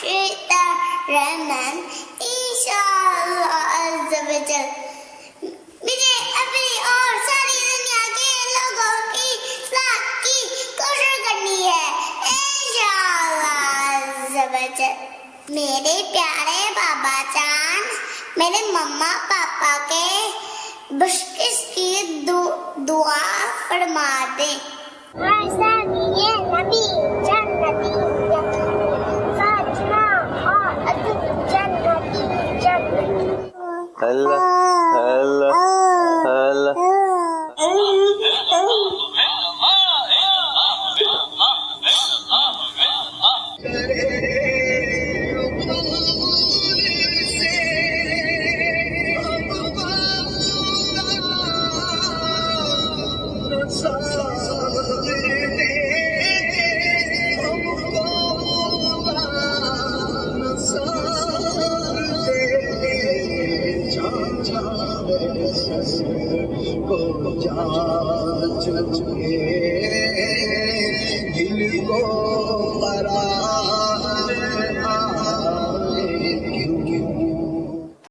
识的人们इंशाअल्लाह अज़्ज़ा व जल मुझे अपनी और सारी दुनिया के लोगों की इस्लाह की कोशिश करनी है इंशाअल्लाह अज़्ज़ा व जल। मेरे प्यारे बाबा जान मेरे मम्मा पापा के बख्शिश की दुआ फरमा दे। नबी जन्नती फातिमा और अब्दुल जन्नती जन्नती।